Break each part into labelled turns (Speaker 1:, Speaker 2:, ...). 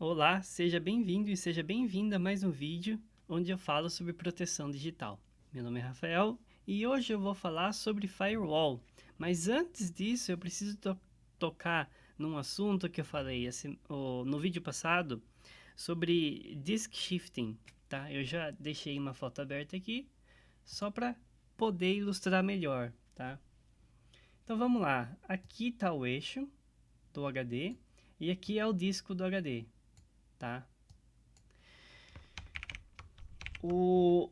Speaker 1: Olá, seja bem-vindo e seja bem-vinda a mais um vídeo onde eu falo sobre proteção digital. Meu nome é Rafael e hoje eu vou falar sobre firewall. Mas antes disso, eu preciso tocar num assunto que eu falei no vídeo passado sobre disk shifting, tá? Eu já deixei uma foto aberta aqui só para poder ilustrar melhor, tá? Então vamos lá. Aqui está o eixo do HD e aqui é o disco do HD, tá? O,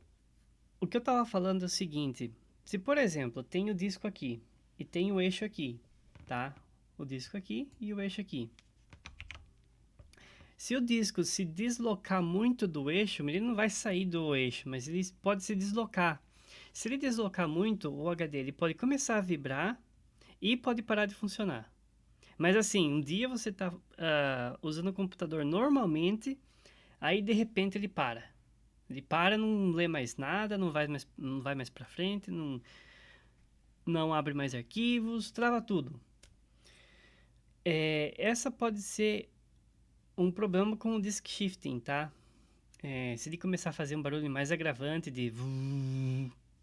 Speaker 1: o que eu estava falando é o seguinte: se por exemplo, eu tenho o disco aqui e tenho o eixo aqui, tá? O disco aqui e o eixo aqui. Se o disco se deslocar muito do eixo, ele não vai sair do eixo, mas ele pode se deslocar. Se ele deslocar muito, o HD ele pode começar a vibrar e pode parar de funcionar. Mas assim, um dia você está usando o computador normalmente, aí de repente ele para. Ele para, não lê mais nada, não vai mais para frente, não abre mais arquivos, trava tudo. Essa pode ser um problema com o disk shifting, tá? Se ele começar a fazer um barulho mais agravante de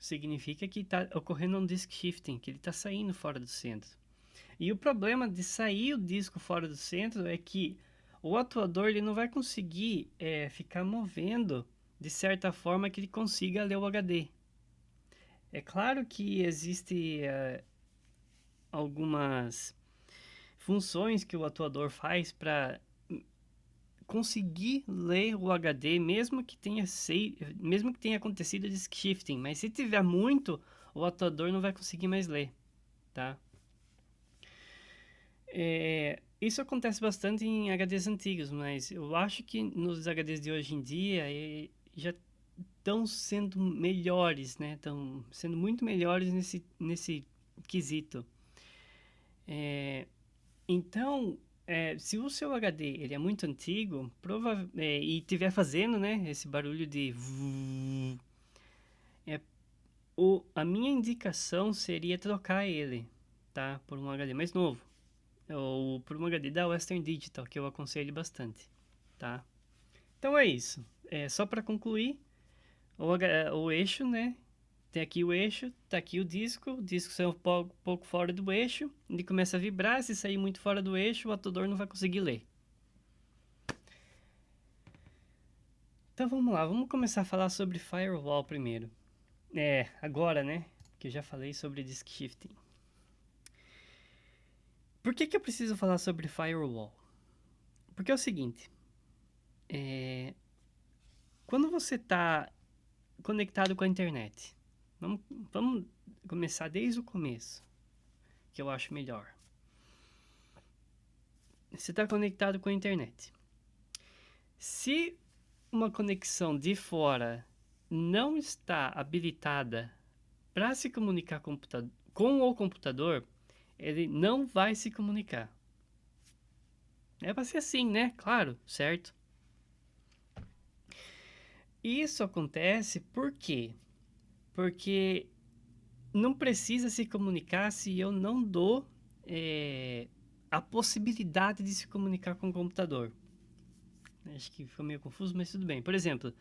Speaker 1: significa que está ocorrendo um disk shifting, que ele está saindo fora do centro. E o problema de sair o disco fora do centro é que o atuador ele não vai conseguir ficar movendo de certa forma que ele consiga ler o HD. É claro que existe algumas funções que o atuador faz para conseguir ler o HD, mesmo que tenha acontecido disk shifting, mas se tiver muito, o atuador não vai conseguir mais ler, tá? Isso acontece bastante em HDs antigos, mas eu acho que nos HDs de hoje em dia já estão sendo melhores, né? Estão sendo muito melhores nesse quesito. Então, se o seu HD ele é muito antigo, e estiver fazendo, né, esse barulho de a minha indicação seria trocar ele, tá, por um HD mais novo, ou por um HD da Western Digital, que eu aconselho bastante, tá? Então é isso. Só para concluir, o eixo, né? Tem aqui o eixo, tá aqui o disco sai um pouco fora do eixo, ele começa a vibrar, se sair muito fora do eixo, o atuador não vai conseguir ler. Então vamos lá, vamos começar a falar sobre firewall primeiro. Agora, né, que eu já falei sobre disk shifting. Por que eu preciso falar sobre firewall? Porque é o seguinte, quando você está conectado com a internet, vamos começar desde o começo, que eu acho melhor. Você está conectado com a internet. Se uma conexão de fora não está habilitada para se comunicar com o computador, ele não vai se comunicar. É para ser assim, né? Claro, certo? Isso acontece por quê? Porque não precisa se comunicar se eu não dou a possibilidade de se comunicar com o computador. Acho que ficou meio confuso, mas tudo bem. Por exemplo,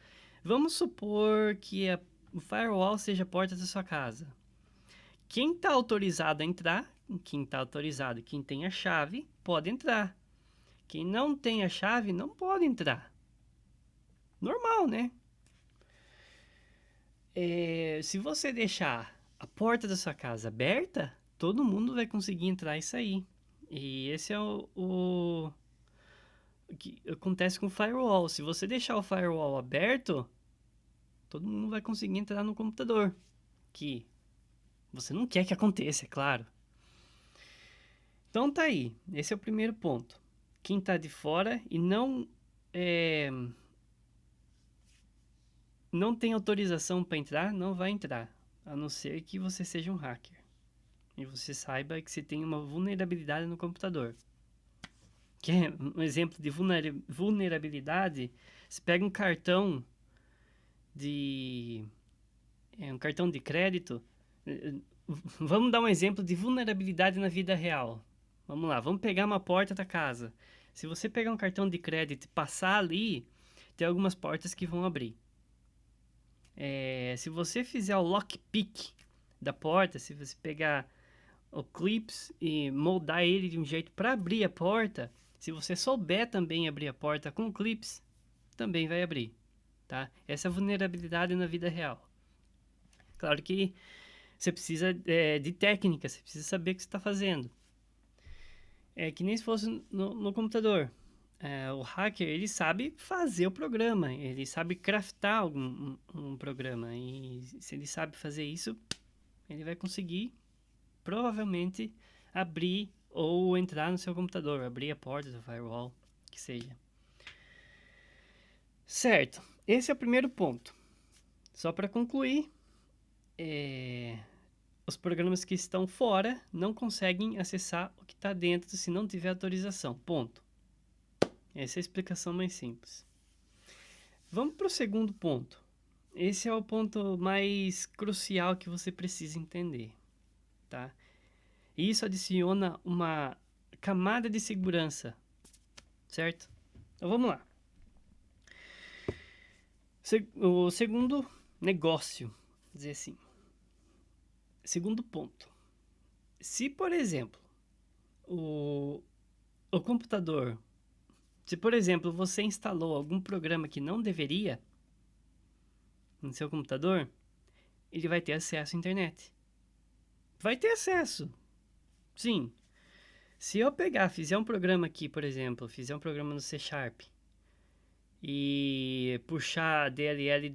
Speaker 1: vamos supor que o firewall seja a porta da sua casa. Quem está autorizado a entrar, quem tem a chave, pode entrar. Quem não tem a chave, não pode entrar. Normal, né? Se você deixar a porta da sua casa aberta, todo mundo vai conseguir entrar e sair. E esse é o que acontece com o firewall. Se você deixar o firewall aberto, todo mundo vai conseguir entrar no computador. Que você não quer que aconteça, é claro. Então tá aí. Esse é o primeiro ponto. Quem tá de fora e não tem autorização para entrar, não vai entrar. A não ser que você seja um hacker. E você saiba que você tem uma vulnerabilidade no computador. Que é um exemplo de vulnerabilidade. Você pega um cartão de um cartão de crédito. Vamos dar um exemplo de vulnerabilidade na vida real. Vamos lá, vamos pegar uma porta da casa. Se você pegar um cartão de crédito e passar ali, tem algumas portas que vão abrir. Se você fizer o lockpick da porta, se você pegar o clips e moldar ele de um jeito para abrir a porta, se você souber também abrir a porta com clips, também vai abrir, tá? Essa é a vulnerabilidade na vida real. Claro que você precisa de técnica, você precisa saber o que você está fazendo. É que nem se fosse no computador. O hacker, ele sabe fazer o programa, ele sabe craftar um programa. E se ele sabe fazer isso, ele vai conseguir, provavelmente, abrir ou entrar no seu computador, abrir a porta do firewall, que seja. Certo, esse é o primeiro ponto. Só para concluir, os programas que estão fora não conseguem acessar o que está dentro se não tiver autorização. Ponto. Essa é a explicação mais simples. Vamos para o segundo ponto. Esse é o ponto mais crucial que você precisa entender, tá? E isso adiciona uma camada de segurança, certo? Então vamos lá. O segundo negócio, dizer assim. Segundo ponto. Se, por exemplo, o computador, se, por exemplo, você instalou algum programa que não deveria no seu computador, ele vai ter acesso à internet. Vai ter acesso, sim. Se eu fizer um programa aqui, por exemplo, fizer um programa no C Sharp e puxar a DLL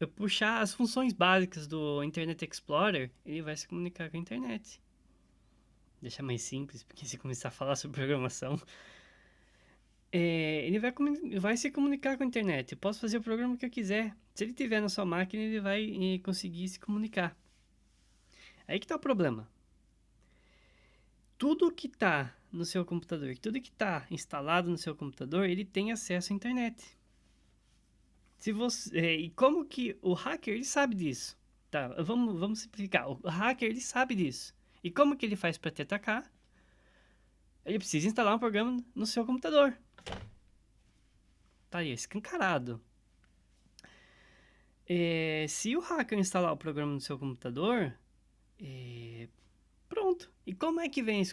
Speaker 1: eu puxar as funções básicas do Internet Explorer, ele vai se comunicar com a internet. Deixa mais simples, porque se começar a falar sobre programação, ele vai se comunicar com a internet. Eu posso fazer o programa que eu quiser. Se ele tiver na sua máquina, ele vai conseguir se comunicar. Aí que tá o problema. Tudo que está no seu computador, tudo que está instalado no seu computador, ele tem acesso à internet. E como que o hacker ele sabe disso? Tá, vamos simplificar. O hacker ele sabe disso. E como que ele faz para te atacar? Ele precisa instalar um programa no seu computador. Tá aí, escancarado. Se o hacker instalar o programa no seu computador, pronto. E como é que vem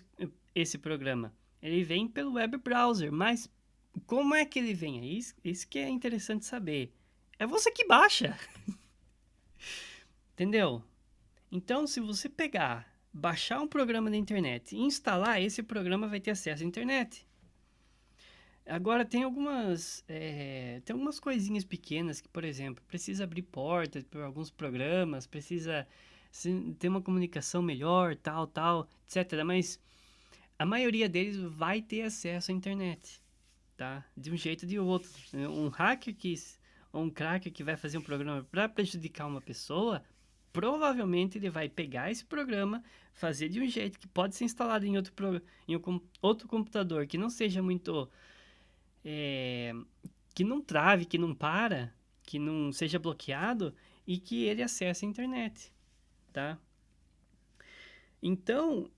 Speaker 1: esse programa? Ele vem pelo web browser, mas como é que ele vem? É isso que é interessante saber. É você que baixa. Entendeu? Então, se você baixar um programa na internet e instalar, esse programa vai ter acesso à internet. Agora, tem algumas coisinhas pequenas que, por exemplo, precisa abrir portas para alguns programas, precisa ter uma comunicação melhor, tal, etc. Mas a maioria deles vai ter acesso à internet, tá? De um jeito ou de outro. Um hacker ou um cracker que vai fazer um programa para prejudicar uma pessoa, provavelmente ele vai pegar esse programa, fazer de um jeito que pode ser instalado em outro computador que não seja muito... que não trave, que não para, que não seja bloqueado e que ele acesse a internet, tá? Então,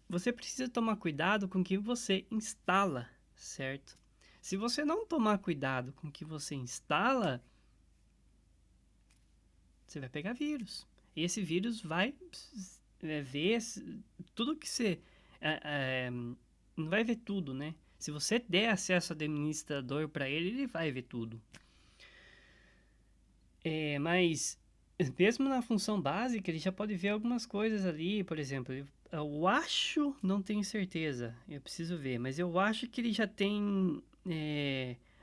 Speaker 1: você precisa tomar cuidado com o que você instala, certo? Se você não tomar cuidado com o que você instala, você vai pegar vírus. E esse vírus vai ver tudo que você... não vai ver tudo, né? Se você der acesso ao administrador para ele, ele vai ver tudo. Mas mesmo na função básica, ele já pode ver algumas coisas ali. Por exemplo, eu acho, não tenho certeza, eu preciso ver, mas eu acho que ele já tem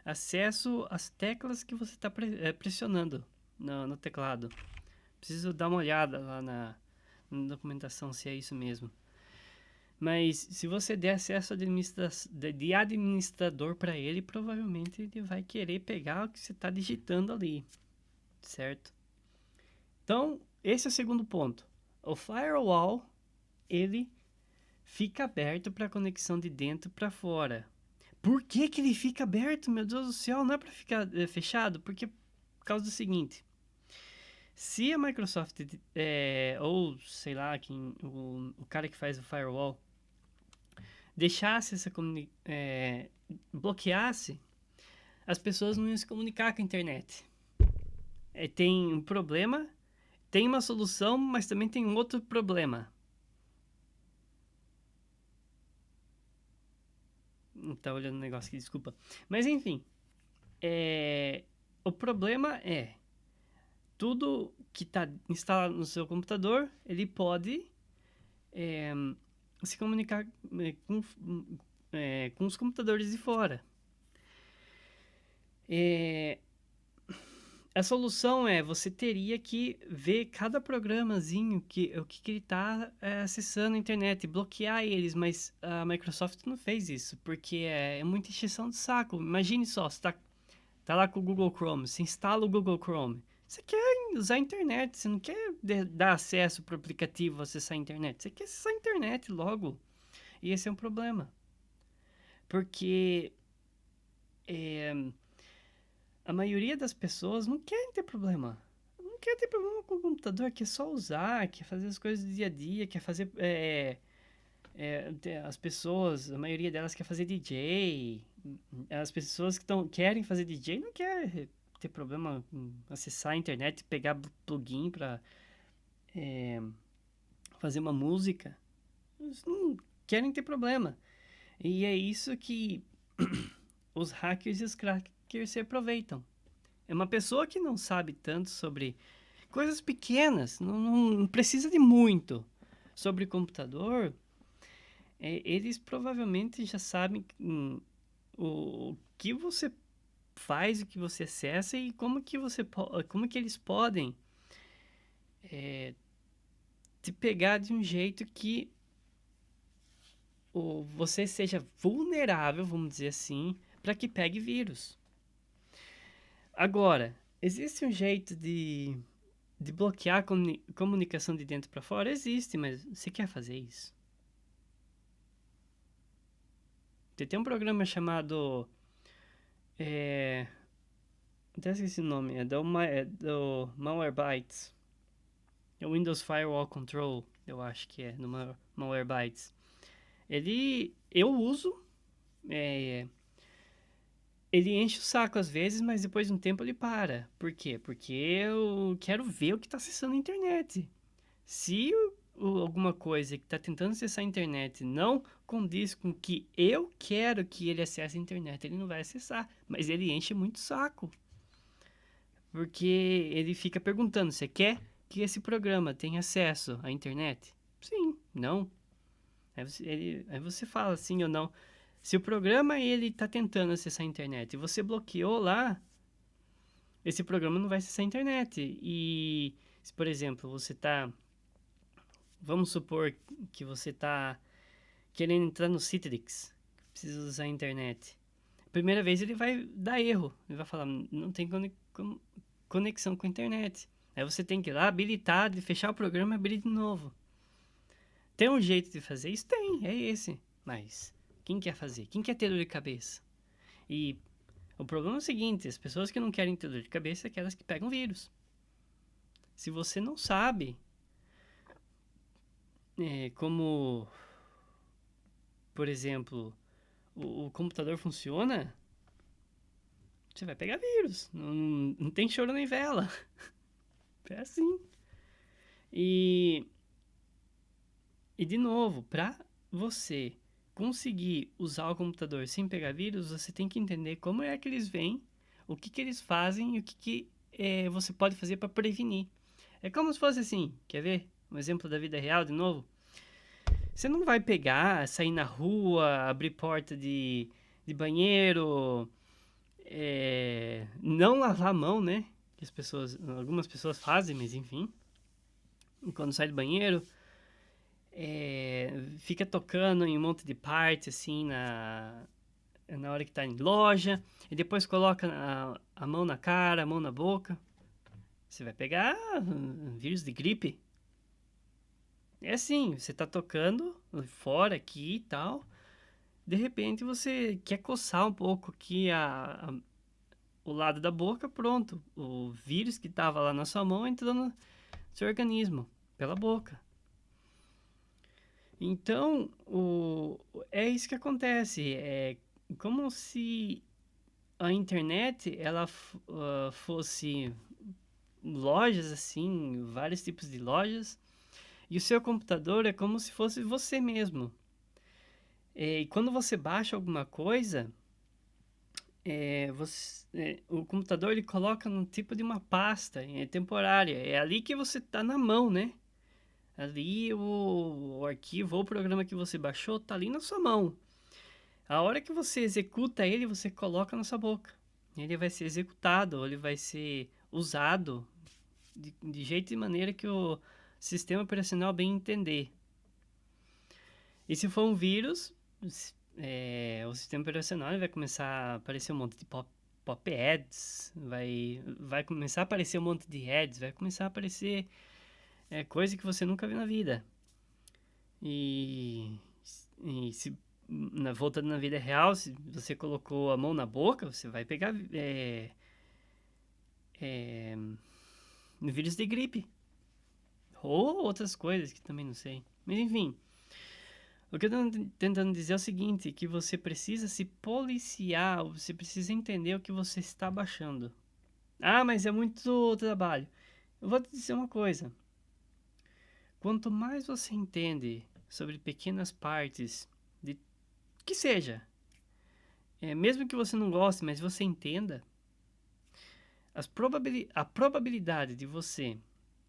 Speaker 1: acesso às teclas que você está pressionando no teclado. Preciso dar uma olhada lá na documentação se é isso mesmo. Mas se você der acesso de administrador para ele, provavelmente ele vai querer pegar o que você está digitando ali, certo? Então, esse é o segundo ponto. O firewall, ele fica aberto para conexão de dentro para fora. Por que que ele fica aberto, meu Deus do céu? Não é para ficar fechado? Porque por causa do seguinte. Se a Microsoft, ou sei lá, o cara que faz o firewall, deixasse bloqueasse, as pessoas não iam se comunicar com a internet. Tem um problema, tem uma solução, mas também tem um outro problema. Não tá olhando o negócio aqui, desculpa. Mas enfim, o problema é tudo que está instalado no seu computador, ele pode se comunicar com os computadores de fora. A solução você teria que ver cada programazinho, o que ele está acessando a internet, bloquear eles, mas a Microsoft não fez isso, porque é muita encheção de saco. Imagine só, você tá lá com o Google Chrome, você instala o Google Chrome, você quer usar a internet, você não quer dar acesso para o aplicativo acessar a internet, você quer acessar a internet logo. E esse é um problema, porque a maioria das pessoas não quer ter problema. Não quer ter problema com o computador, quer só usar, quer fazer as coisas do dia a dia, quer fazer. As pessoas, a maioria delas quer fazer DJ. As pessoas que querem fazer DJ não querem ter problema em acessar a internet e pegar plugin pra fazer uma música. Eles não querem ter problema. E é isso que os hackers e os crackers se aproveitam. É uma pessoa que não sabe tanto sobre coisas pequenas, não precisa de muito sobre computador. Eles provavelmente já sabem o que você faz, o que você acessa e como que eles podem te pegar de um jeito que você seja vulnerável, vamos dizer assim, para que pegue vírus. Agora, existe um jeito de bloquear a comunicação de dentro para fora? Existe, mas você quer fazer isso? Tem um programa chamado até esqueci o nome, é do Malwarebytes. É o Windows Firewall Control, eu acho que é, no Malwarebytes. Eu uso, ele enche o saco às vezes, mas depois de um tempo ele para. Por quê? Porque eu quero ver o que está acessando a internet. Se alguma coisa que está tentando acessar a internet não condiz com o que eu quero que ele acesse a internet, ele não vai acessar. Mas ele enche muito o saco. Porque ele fica perguntando, você quer que esse programa tenha acesso à internet? Sim, não. Aí você fala sim ou não. Se o programa ele está tentando acessar a internet e você bloqueou lá, esse programa não vai acessar a internet. E se, por exemplo, vamos supor que você está querendo entrar no Citrix, precisa usar a internet. Primeira vez ele vai dar erro, ele vai falar, não tem conexão com a internet. Aí você tem que ir lá, habilitar, fechar o programa e abrir de novo. Tem um jeito de fazer isso? Tem, é esse. Mas quem quer fazer? Quem quer ter dor de cabeça? E o problema é o seguinte, as pessoas que não querem ter dor de cabeça são aquelas que pegam vírus. Se você não sabe como, por exemplo, o computador funciona, você vai pegar vírus. Não tem choro nem vela. É assim. E de novo, para você conseguir usar o computador sem pegar vírus, você tem que entender como é que eles vêm, o que, que eles fazem e o que você pode fazer para prevenir. É como se fosse assim, quer ver? Um exemplo da vida real de novo. Você não vai pegar, sair na rua, abrir porta de banheiro, não lavar a mão, né? Que algumas pessoas fazem, mas enfim. Quando sai do banheiro, fica tocando em um monte de parte, assim, na hora que tá em loja, e depois coloca a mão na cara, a mão na boca. Você vai pegar um vírus de gripe. É assim, você tá tocando fora aqui e tal, de repente você quer coçar um pouco aqui o lado da boca, pronto. O vírus que estava lá na sua mão entrou no seu organismo pela boca. Então, é isso que acontece. É como se a internet ela fosse lojas assim, vários tipos de lojas, e o seu computador é como se fosse você mesmo. E quando você baixa alguma coisa, o computador ele coloca num tipo de uma pasta temporária. É ali que você está na mão, né? Ali o arquivo ou o programa que você baixou está ali na sua mão. A hora que você executa ele, você coloca na sua boca. Ele vai ser executado, ou ele vai ser usado de jeito e maneira que o sistema operacional bem entender. E se for um vírus, o sistema operacional vai começar a aparecer um monte de pop ads, vai começar a aparecer um monte de ads, vai começar a aparecer coisa que você nunca viu na vida. E se voltando na vida real, se você colocou a mão na boca, você vai pegar vírus de gripe. Ou outras coisas que também não sei. Mas enfim, o que eu estou tentando dizer é o seguinte, que você precisa se policiar, você precisa entender o que você está baixando. Ah, mas é muito trabalho. Eu vou te dizer uma coisa. Quanto mais você entende sobre pequenas partes de que seja, mesmo que você não goste, mas você entenda, a probabilidade de você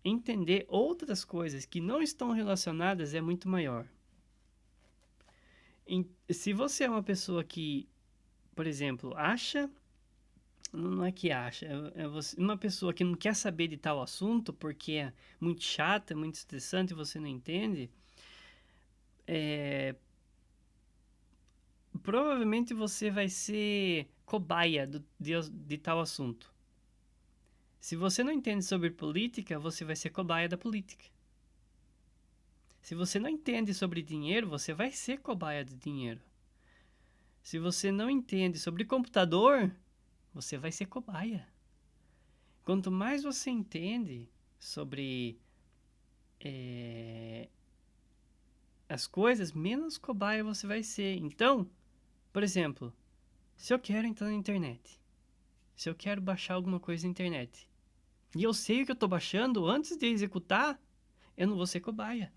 Speaker 1: entender outras coisas que não estão relacionadas é muito maior. Se você é uma pessoa que, por exemplo, não é que acha, uma pessoa que não quer saber de tal assunto porque é muito chata, muito estressante e você não entende, provavelmente você vai ser cobaia de tal assunto. Se você não entende sobre política, você vai ser cobaia da política. Se você não entende sobre dinheiro, você vai ser cobaia do dinheiro. Se você não entende sobre computador, você vai ser cobaia. Quanto mais você entende sobre as coisas, menos cobaia você vai ser. Então, por exemplo, se eu quero entrar na internet, se eu quero baixar alguma coisa na internet, e eu sei o que eu estou baixando, antes de executar, eu não vou ser cobaia.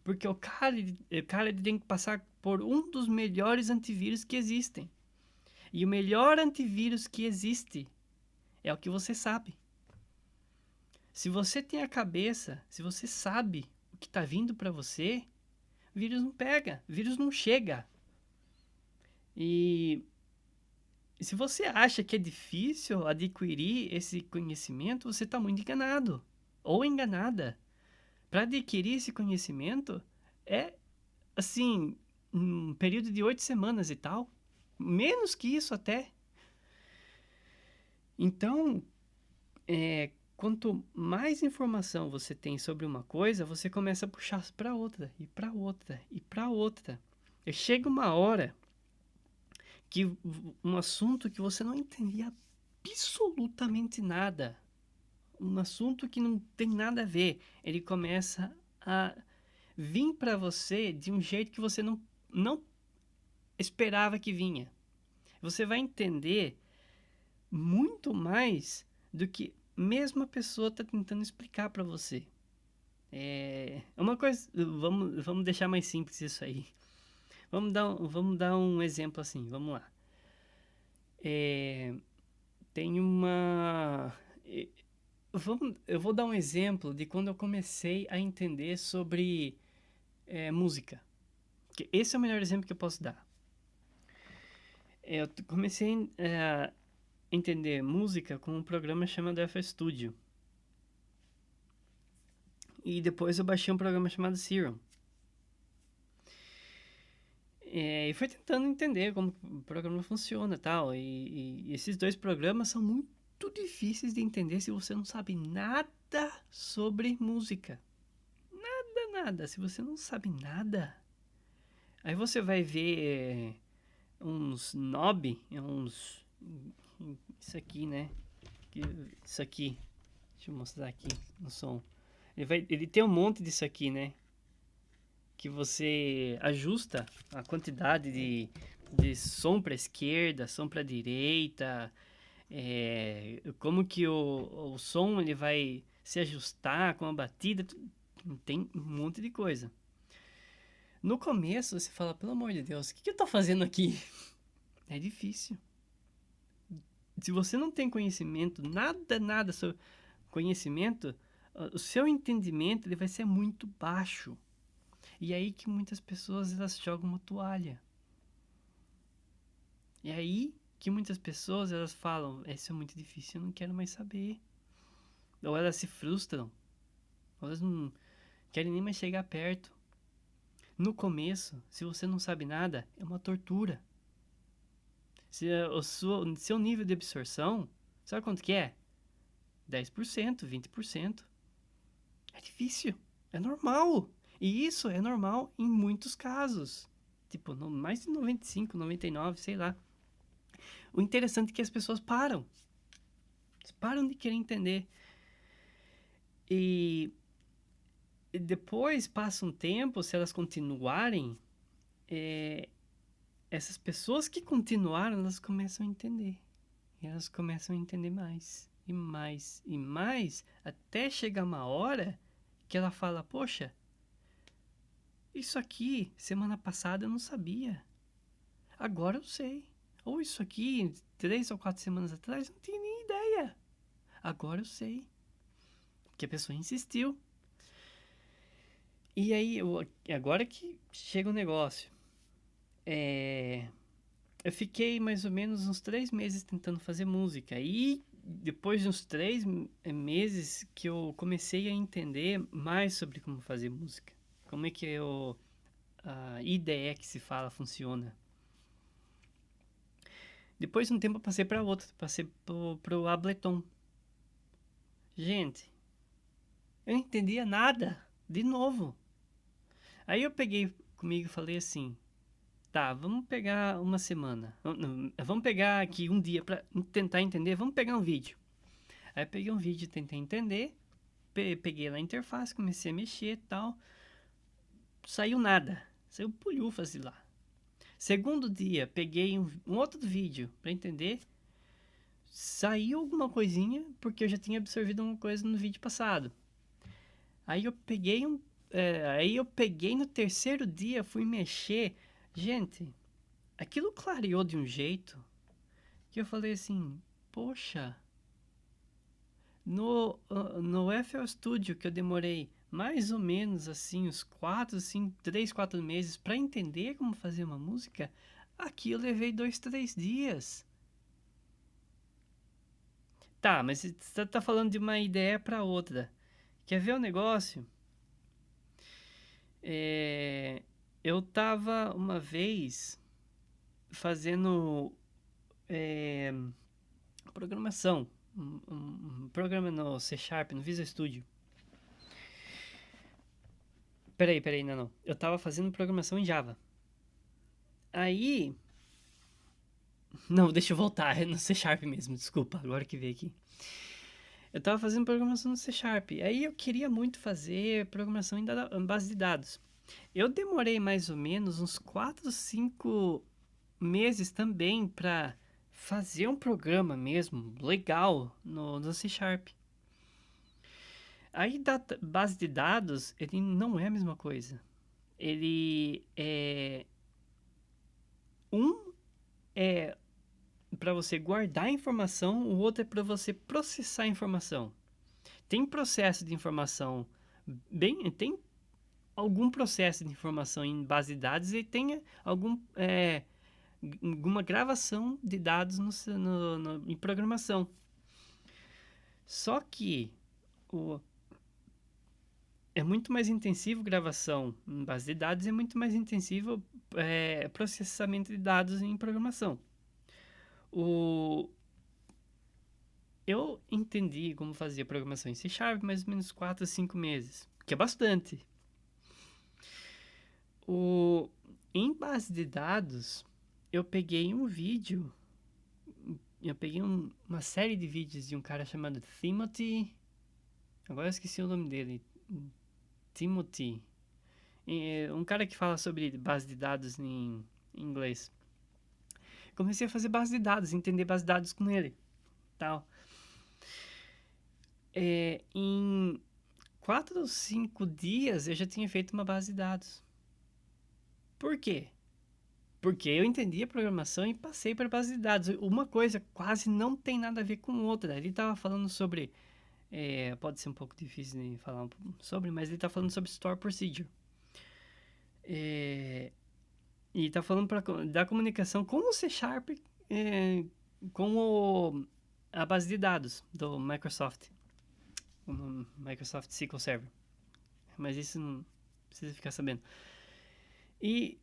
Speaker 1: Porque o cara ele tem que passar por um dos melhores antivírus que existem. E o melhor antivírus que existe é o que você sabe. Se você tem a cabeça, se você sabe o que está vindo para você, vírus não pega, vírus não chega. E se você acha que é difícil adquirir esse conhecimento, você está muito enganado ou enganada. Para adquirir esse conhecimento é assim, um período de 8 semanas e tal, menos que isso até. Então, quanto mais informação você tem sobre uma coisa, você começa a puxar para outra, e para outra, e para outra. E chega uma hora que um assunto que você não entendia absolutamente nada, um assunto que não tem nada a ver, ele começa a vir para você de um jeito que você não esperava que vinha. Você vai entender muito mais do que mesmo a pessoa está tentando explicar para você. É uma coisa, vamos deixar mais simples isso aí. Vamos dar um exemplo assim, vamos lá. Tem uma... eu vou dar um exemplo de quando eu comecei a entender sobre música. Que esse é o melhor exemplo que eu posso dar. Eu comecei a entender música com um programa chamado FL Studio. E depois eu baixei um programa chamado Serum. E fui tentando entender como o programa funciona e tal. E esses dois programas são muito difíceis de entender se você não sabe nada sobre música. Nada. Se você não sabe nada, aí você vai ver uns isso aqui, né? Isso aqui. Deixa eu mostrar aqui no som. Ele tem um monte disso aqui, né? Que você ajusta a quantidade de som para esquerda, som para direita, como que o som ele vai se ajustar com a batida, tem um monte de coisa. No começo você fala, pelo amor de Deus, o que eu tô fazendo aqui? É difícil. Se você não tem conhecimento, nada sobre conhecimento, o seu entendimento ele vai ser muito baixo. E é aí que muitas pessoas elas jogam uma toalha. É aí que muitas pessoas elas falam, isso é muito difícil, eu não quero mais saber. Ou elas se frustram. Ou elas não querem nem mais chegar perto. No começo, se você não sabe nada, é uma tortura. Se o seu nível de absorção, sabe quanto que é? 10%, 20%. É difícil. É normal. E isso é normal em muitos casos. Tipo, mais de 95, 99, sei lá. O interessante é que as pessoas param. Eles param de querer entender. E depois passa um tempo, se elas continuarem, essas pessoas que continuaram, elas começam a entender. E elas começam a entender mais, e mais, e mais, até chegar uma hora que ela fala, poxa, isso aqui, semana passada eu não sabia. Agora eu sei. Ou isso aqui, 3 ou 4 semanas atrás, eu não tinha nem ideia. Agora eu sei. Porque a pessoa insistiu. E aí, agora que chega o negócio. Eu fiquei mais ou menos uns 3 meses tentando fazer música. E depois de uns 3 meses que eu comecei a entender mais sobre como fazer música. Como é que a IDE que se fala funciona. Depois de um tempo eu passei para outro. Passei pro Ableton. Gente, eu não entendia nada. De novo. Aí eu peguei comigo e falei assim, tá, vamos pegar uma semana. Vamos pegar aqui um dia pra tentar entender. Vamos pegar um vídeo. Aí eu peguei um vídeo e tentei entender. Peguei lá a interface, comecei a mexer e tal. Saiu nada. Saiu pulhufas de lá. Segundo dia, peguei um outro vídeo pra entender. Saiu alguma coisinha, porque eu já tinha absorvido uma coisa no vídeo passado. Aí eu peguei no terceiro dia, fui mexer. Gente, aquilo clareou de um jeito que eu falei assim, poxa, no FL Studio que eu demorei mais ou menos assim uns 3, 4 meses para entender como fazer uma música, aqui eu levei 2, 3 dias. Tá, mas você tá falando de uma ideia para outra. Quer ver o negócio? Eu tava uma vez fazendo programação, um programa no C Sharp, no Visual Studio. Peraí, não. Eu tava fazendo programação em Java. Aí. Não, deixa eu voltar, é no C Sharp mesmo, desculpa, agora que veio aqui. Eu tava fazendo programação no C Sharp. Aí eu queria muito fazer programação em base de dados. Eu demorei mais ou menos uns 4, 5 meses também pra fazer um programa mesmo, legal, no C Sharp. Aí, base de dados, ele não é a mesma coisa. Ele é... Um é para você guardar a informação, o outro é para você processar a informação. Tem processo de informação tem algum processo de informação em base de dados e tem alguma gravação de dados em programação. Só que é muito mais intensivo gravação em base de dados e é muito mais intensivo processamento de dados em programação. Eu entendi como fazer programação em C Sharp mais ou menos 4 a 5 meses, que é bastante. Em base de dados, eu peguei um vídeo eu peguei uma série de vídeos de um cara chamado Timothy. Agora eu esqueci o nome dele. Timothy. Um cara que fala sobre base de dados em inglês. Comecei a fazer base de dados, entender base de dados com ele. Tal. Em 4 ou 5 dias eu já tinha feito uma base de dados. Por quê? Porque eu entendi a programação e passei para base de dados. Uma coisa quase não tem nada a ver com outra. Ele estava falando sobre. Pode ser um pouco difícil de falar sobre, mas ele está falando sobre Store Procedure. E está falando da comunicação com o C Sharp, com a base de dados do Microsoft. O Microsoft SQL Server. Mas isso não precisa ficar sabendo. E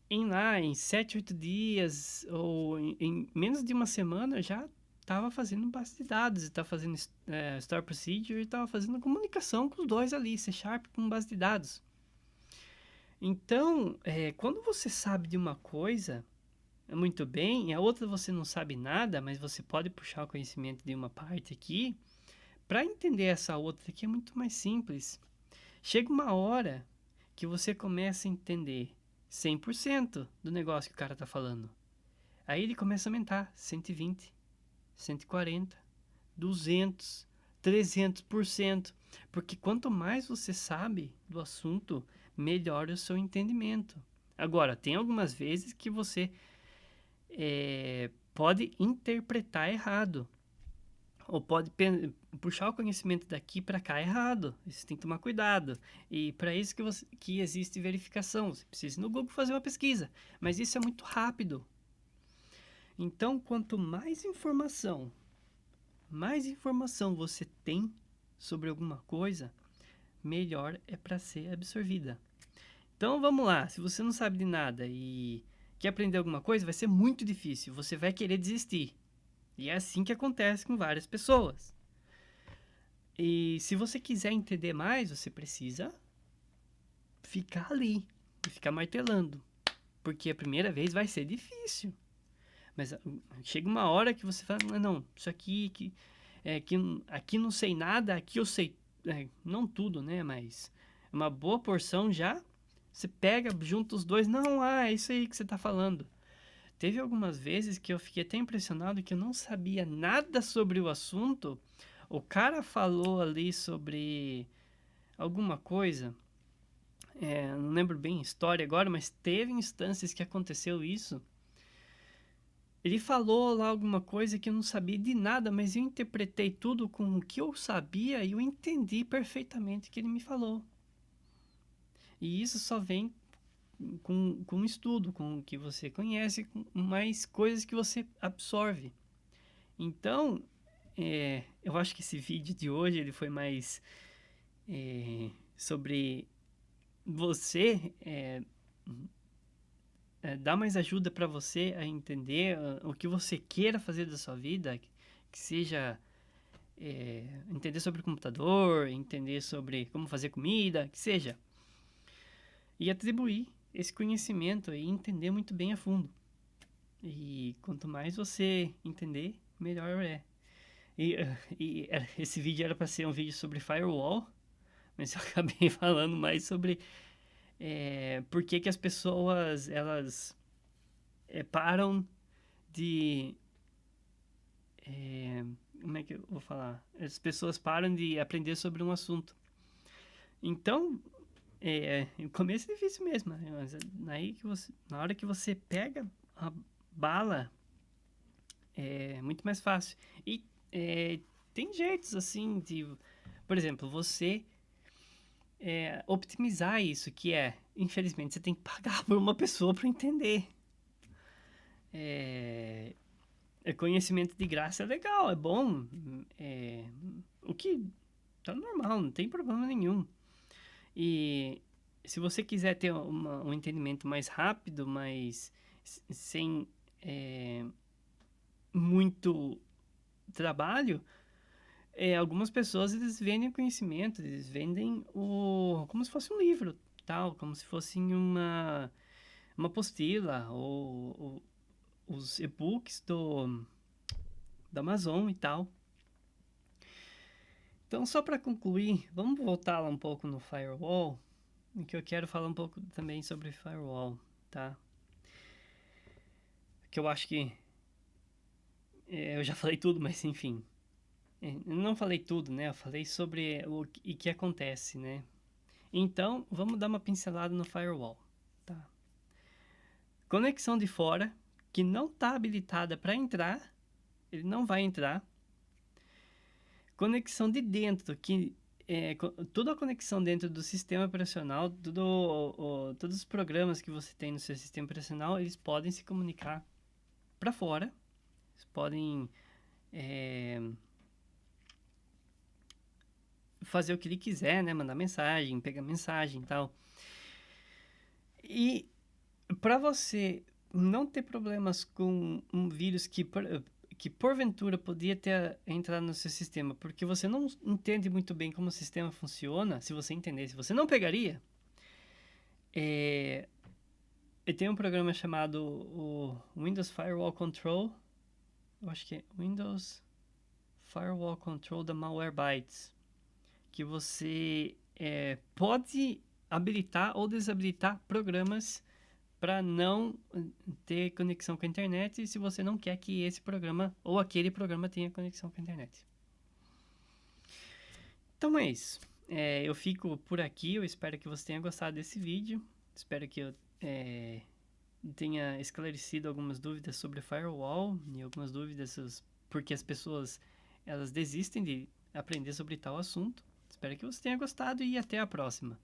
Speaker 1: em 7, 8 dias, ou em menos de uma semana, eu já estava fazendo base de dados, estava fazendo Store Procedure e estava fazendo comunicação com os dois ali, C Sharp com base de dados. Então, quando você sabe de uma coisa muito bem, e a outra você não sabe nada, mas você pode puxar o conhecimento de uma parte aqui, para entender essa outra aqui é muito mais simples. Chega uma hora que você começa a entender 100% do negócio que o cara tá falando. Aí ele começa a aumentar 120, 140, 200, 300%. Porque quanto mais você sabe do assunto, melhor é o seu entendimento. Agora, tem algumas vezes que você pode interpretar errado. Ou pode puxar o conhecimento daqui para cá errado. Você tem que tomar cuidado. E para isso que existe verificação. Você precisa ir no Google fazer uma pesquisa. Mas isso é muito rápido. Então, quanto mais informação você tem sobre alguma coisa, melhor é para ser absorvida. Então, vamos lá. Se você não sabe de nada e quer aprender alguma coisa, vai ser muito difícil. Você vai querer desistir. E é assim que acontece com várias pessoas. E se você quiser entender mais, você precisa ficar ali e ficar martelando. Porque a primeira vez vai ser difícil. Mas chega uma hora que você fala, não, isso aqui, aqui não sei nada, aqui eu sei, não tudo, né? Mas uma boa porção já, você pega, junta os dois, não, é isso aí que você tá falando. Teve algumas vezes que eu fiquei até impressionado que eu não sabia nada sobre o assunto. O cara falou ali sobre alguma coisa, não lembro bem a história agora, mas teve instâncias que aconteceu isso. Ele falou lá alguma coisa que eu não sabia de nada, mas eu interpretei tudo com o que eu sabia e eu entendi perfeitamente o que ele me falou. E isso só vem com estudo, com o que você conhece, com mais coisas que você absorve. Então, eu acho que esse vídeo de hoje ele foi mais sobre você dar mais ajuda para você a entender o que você queira fazer da sua vida, que seja entender sobre computador, entender sobre como fazer comida, que seja. E atribuir esse conhecimento e entender muito bem a fundo. E quanto mais você entender, melhor é. E esse vídeo era para ser um vídeo sobre firewall, mas eu acabei falando mais sobre por que as pessoas elas param de como é que eu vou falar? As pessoas param de aprender sobre um assunto. Então, o começo é difícil mesmo, né? Mas na hora que você pega a bala, é muito mais fácil. E tem jeitos assim de, por exemplo, você optimizar isso, que infelizmente, você tem que pagar por uma pessoa para entender. Conhecimento de graça é legal, é bom. O que tá normal, não tem problema nenhum. E se você quiser ter um entendimento mais rápido, mas sem muito trabalho, algumas pessoas eles vendem conhecimento, eles vendem como se fosse um livro, tal, como se fosse uma apostila ou os e-books da Amazon e tal. Então, só para concluir, vamos voltar lá um pouco no firewall, em que eu quero falar um pouco também sobre firewall, tá? Que eu acho que eu já falei tudo, mas enfim, eu não falei tudo, né? Eu falei sobre o que acontece, né? Então, vamos dar uma pincelada no firewall, tá? Conexão de fora, que não está habilitada para entrar, ele não vai entrar. Conexão de dentro, que toda a conexão dentro do sistema operacional, todos os programas que você tem no seu sistema operacional, eles podem se comunicar para fora, eles podem fazer o que ele quiser, né? Mandar mensagem, pegar mensagem e tal. E para você não ter problemas com um vírus que porventura podia ter entrado no seu sistema, porque você não entende muito bem como o sistema funciona, se você entendesse, você não pegaria. E tem um programa chamado o Windows Firewall Control, eu acho que é Windows Firewall Control da Malwarebytes, que você pode habilitar ou desabilitar programas para não ter conexão com a internet se você não quer que esse programa ou aquele programa tenha conexão com a internet. Então é isso. Eu fico por aqui. Eu espero que você tenha gostado desse vídeo. Espero que eu tenha esclarecido algumas dúvidas sobre firewall e algumas dúvidas porque as pessoas elas desistem de aprender sobre tal assunto. Espero que você tenha gostado e até a próxima.